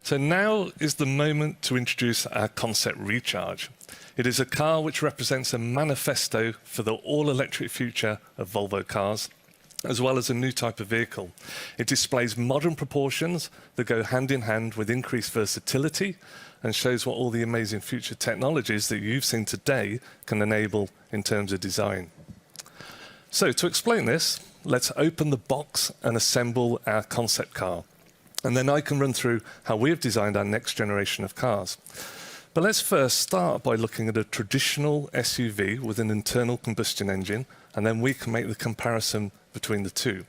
So now is the moment to introduce our Concept Recharge. It is a car which represents a manifesto for the all-electric future of Volvo cars, as well as a new type of vehicle. It displays modern proportions that go hand in hand with increased versatility and shows what all the amazing future technologies that you've seen today can enable in terms of design. So to explain this, let's open the box and assemble our concept car. And then I can run through how we've designed our next generation of cars. But let's first start by looking at a traditional SUV with an internal combustion engine, and then we can make the comparison between the two.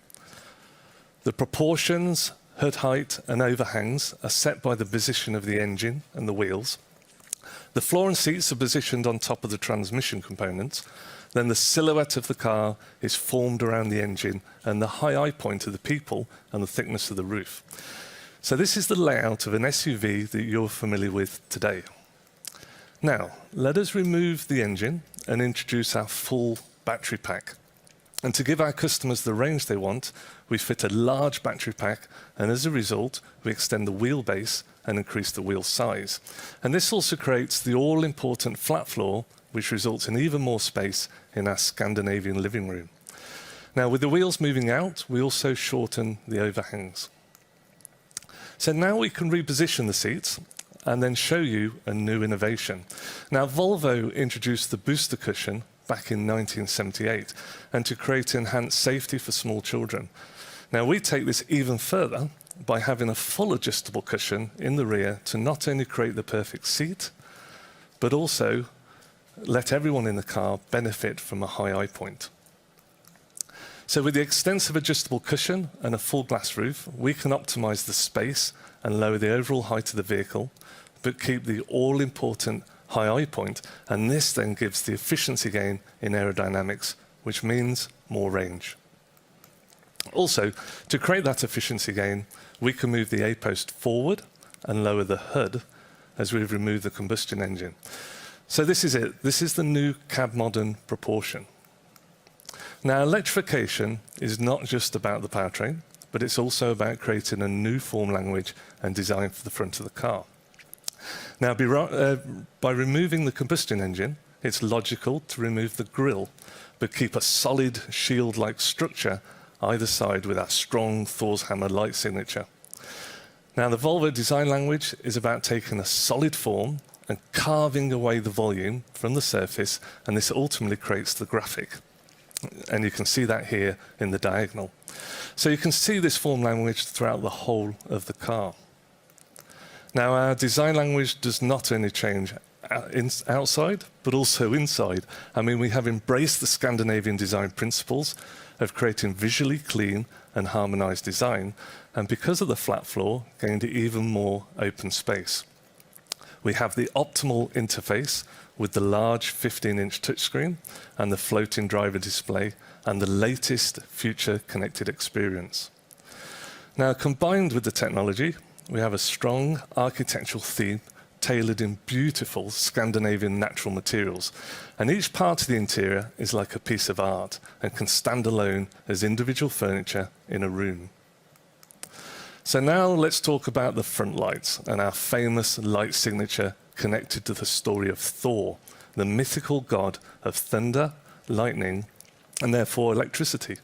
The proportions, hood height, and overhangs are set by the position of the engine and the wheels. The floor and seats are positioned on top of the transmission components. Then the silhouette of the car is formed around the engine and the high eye point of the people and the thickness of the roof. So this is the layout of an SUV that you're familiar with today. Now, let us remove the engine and introduce our full battery pack. And to give our customers the range they want, we fit a large battery pack, and as a result, we extend the wheelbase and increase the wheel size. And this also creates the all-important flat floor, which results in even more space in our Scandinavian living room. Now, with the wheels moving out, we also shorten the overhangs. So now we can reposition the seats and then show you a new innovation. Now, Volvo introduced the booster cushion back in 1978, and to create enhanced safety for small children. Now, we take this even further by having a full adjustable cushion in the rear to not only create the perfect seat, but also let everyone in the car benefit from a high eye point. So with the extensive adjustable cushion and a full glass roof, we can optimize the space and lower the overall height of the vehicle, but keep the all-important high eye point, and this then gives the efficiency gain in aerodynamics, which means more range. Also, to create that efficiency gain, we can move the A-post forward and lower the hood as we've removed the combustion engine. So this is it. This is the new cab modern proportion. Now, electrification is not just about the powertrain, but it's also about creating a new form language and design for the front of the car. Now, by removing the combustion engine, it's logical to remove the grille, but keep a solid shield-like structure either side with our strong Thor's hammer light signature. Now, the Volvo design language is about taking a solid form and carving away the volume from the surface, and this ultimately creates the graphic. And you can see that here in the diagonal. So you can see this form language throughout the whole of the car. Now, our design language does not only change outside, but also inside. I mean, we have embraced the Scandinavian design principles of creating visually clean and harmonized design, and because of the flat floor, gained even more open space. We have the optimal interface with the large 15-inch touchscreen and the floating driver display and the latest future connected experience. Now, combined with the technology, we have a strong architectural theme tailored in beautiful Scandinavian natural materials. And each part of the interior is like a piece of art and can stand alone as individual furniture in a room. So now let's talk about the front lights and our famous light signature connected to the story of Thor, the mythical god of thunder, lightning, and therefore electricity.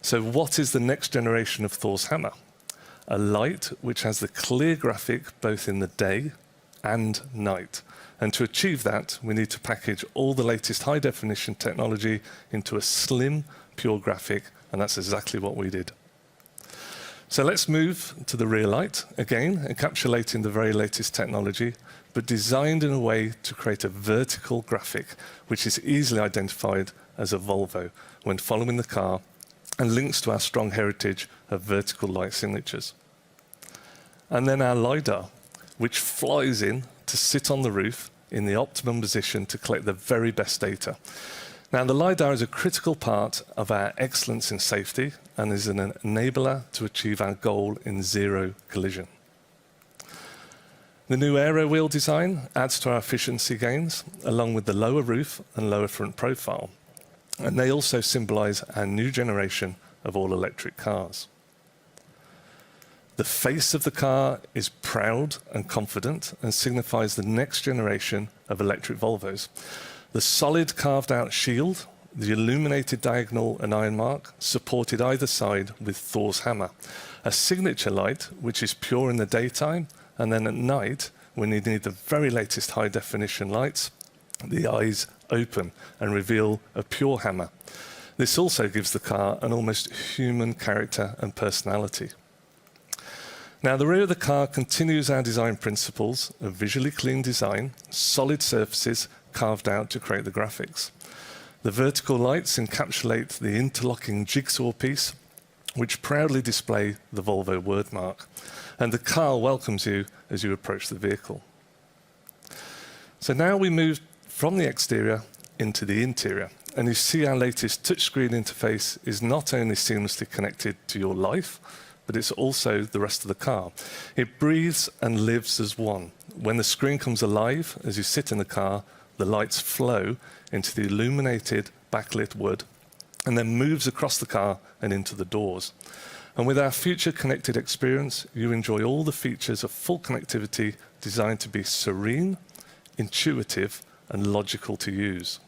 So what is the next generation of Thor's hammer? A light which has the clear graphic both in the day and night. And to achieve that, we need to package all the latest high-definition technology into a slim, pure graphic, and that's exactly what we did. So let's move to the rear light, again, encapsulating the very latest technology, but designed in a way to create a vertical graphic, which is easily identified as a Volvo when following the car, and links to our strong heritage of vertical light signatures. And then our LiDAR, which flies in to sit on the roof in the optimum position to collect the very best data. Now, the LiDAR is a critical part of our excellence in safety and is an enabler to achieve our goal in zero collision. The new aero wheel design adds to our efficiency gains, along with the lower roof and lower front profile. And they also symbolize our new generation of all-electric cars. The face of the car is proud and confident and signifies the next generation of electric Volvos. The solid carved out shield, the illuminated diagonal and iron mark supported either side with Thor's hammer. A signature light, which is pure in the daytime, and then at night, when you need the very latest high definition lights, the eyes open and reveal a pure hammer. This also gives the car an almost human character and personality. Now, the rear of the car continues our design principles of visually clean design, solid surfaces carved out to create the graphics. The vertical lights encapsulate the interlocking jigsaw piece, which proudly display the Volvo wordmark. And the car welcomes you as you approach the vehicle. So now we move from the exterior into the interior. And you see our latest touchscreen interface is not only seamlessly connected to your life, but it's also the rest of the car. It breathes and lives as one. When the screen comes alive, as you sit in the car, the lights flow into the illuminated backlit wood and then moves across the car and into the doors. And with our future connected experience, you enjoy all the features of full connectivity designed to be serene, intuitive, and logical to use.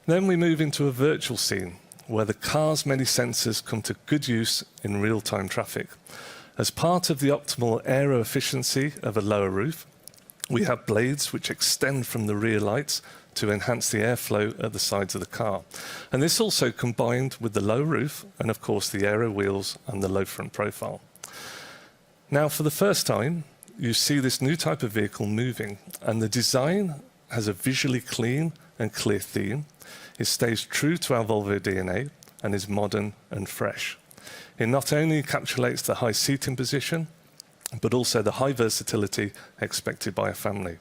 Then we move into a virtual scene where the car's many sensors come to good use in real-time traffic. As part of the optimal aero efficiency of a lower roof, we have blades which extend from the rear lights to enhance the airflow at the sides of the car. And this also combined with the low roof and, of course, the aero wheels and the low front profile. Now, for the first time, you see this new type of vehicle moving, and the design has a visually clean and clear theme. It stays true to our Volvo DNA and is modern and fresh. It not only encapsulates the high seating position, but also the high versatility expected by a family.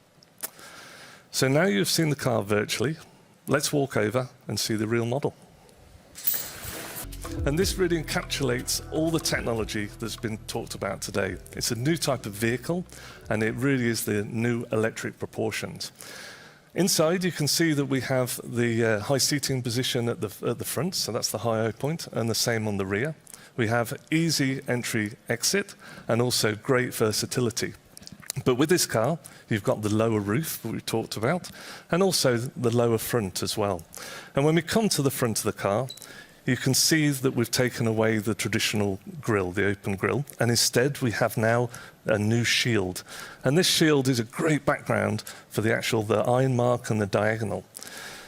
So now you've seen the car virtually, let's walk over and see the real model. And this really encapsulates all the technology that's been talked about today. It's a new type of vehicle, and it really is the new electric proportions. Inside, you can see that we have the high seating position at the front, so that's the high point, and the same on the rear. We have easy entry exit and also great versatility. But with this car, you've got the lower roof that we talked about, and also the lower front as well. And when we come to the front of the car, you can see that we've taken away the traditional grille, the open grille, and instead we have now a new shield. And this shield is a great background for the iron mark and the diagonal.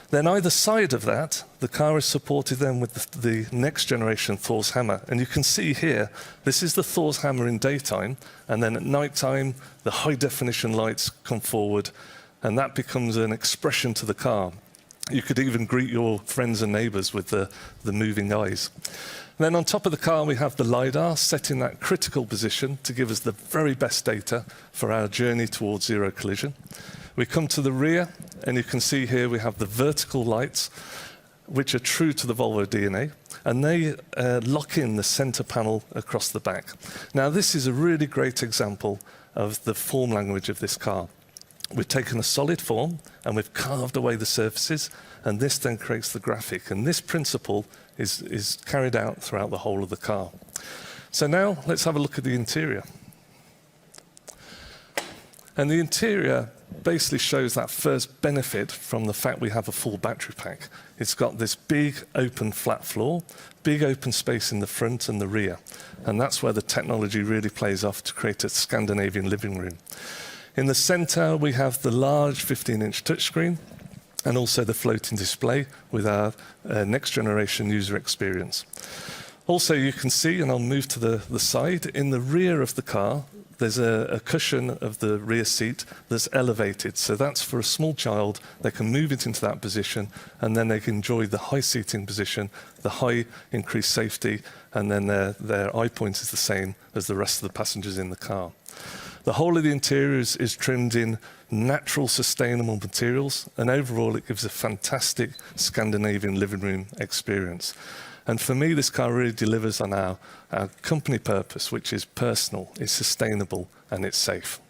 Then either side of that, the car is supported then with the next generation Thor's hammer. And you can see here, this is the Thor's hammer in daytime, and then at night time, the high definition lights come forward, and that becomes an expression to the car. You could even greet your friends and neighbors with the moving eyes. And then on top of the car, we have the LiDAR set in that critical position to give us the very best data for our journey towards zero collision. We come to the rear, and you can see here we have the vertical lights, which are true to the Volvo DNA, and they lock in the center panel across the back. Now, this is a really great example of the form language of this car. We've taken a solid form, and we've carved away the surfaces, and this then creates the graphic. And this principle is carried out throughout the whole of the car. So now, let's have a look at the interior. And the interior basically shows that first benefit from the fact we have a full battery pack. It's got this big open flat floor, big open space in the front and the rear. And that's where the technology really plays off to create a Scandinavian living room. In the center, we have the large 15-inch touchscreen and also the floating display with our next generation user experience. Also, you can see, and I'll move to the side, in the rear of the car, there's a cushion of the rear seat that's elevated. So that's for a small child. They can move it into that position, and then they can enjoy the high seating position, the high increased safety, and then their eye point is the same as the rest of the passengers in the car. The whole of the interior is trimmed in natural, sustainable materials, and overall it gives a fantastic Scandinavian living room experience. And for me, this car really delivers on our company purpose, which is personal, it's sustainable, and it's safe.